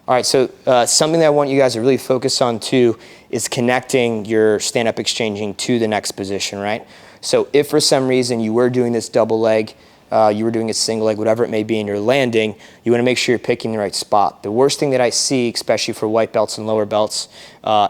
All right, so something that I want you guys to really focus on too is connecting your stand-up exchanging to the next position, right? So if for some reason you were doing this double leg, you were doing a single leg, whatever it may be, and you're landing, you want to make sure you're picking the right spot. The worst thing that I see, especially for white belts and lower belts,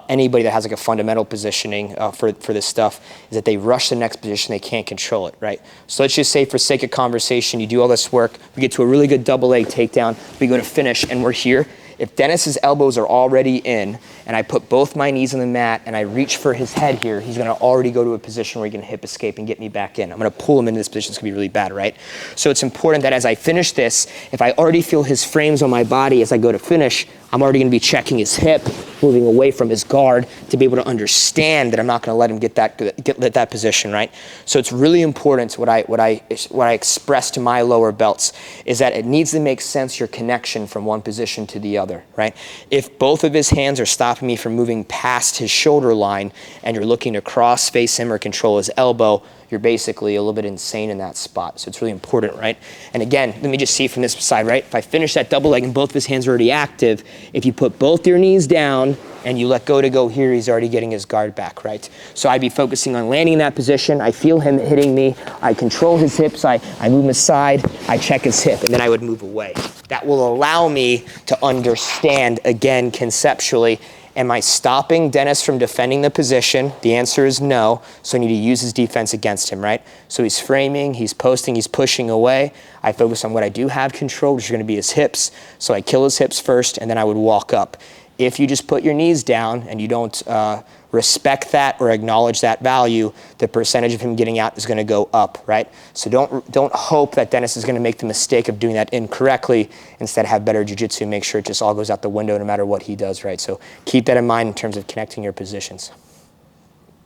anybody that has like a fundamental positioning for this stuff, is that they rush the next position, they can't control it, right? So let's just say for sake of conversation, you do all this work, we get to a really good double leg takedown, we go to finish, and we're here. If Dennis's elbows are already in, and I put both my knees on the mat and I reach for his head here, he's gonna already go to a position where he can hip escape and get me back in. I'm gonna pull him into this position, it's gonna be really bad, right? So it's important that as I finish this, if I already feel his frames on my body as I go to finish, I'm already gonna be checking his hip, moving away from his guard to be able to understand that I'm not gonna let him get that position, right? So it's really important, what I express to my lower belts is that it needs to make sense, your connection from one position to the other, right? If both of his hands are stopping me from moving past his shoulder line and you're looking to cross face him or control his elbow, you're basically a little bit insane in that spot. So it's really important, right? And again, let me just see from this side, right? If I finish that double leg and both of his hands are already active, if you put both your knees down and you let go to go here, he's already getting his guard back, right? So I'd be focusing on landing in that position. I feel him hitting me. I control his hips. I move him aside. I check his hip, and then I would move away. That will allow me to understand, again, conceptually, am I stopping Dennis from defending the position? The answer is no, so I need to use his defense against him, right? So he's framing, he's posting, he's pushing away. I focus on what I do have control, which is gonna be his hips. So I kill his hips first, and then I would walk up. If you just put your knees down and you don't respect that or acknowledge that value, the percentage of him getting out is gonna go up, right? So don't hope that Dennis is gonna make the mistake of doing that incorrectly. Instead, have better jiu-jitsu, make sure it just all goes out the window no matter what he does, right? So keep that in mind in terms of connecting your positions.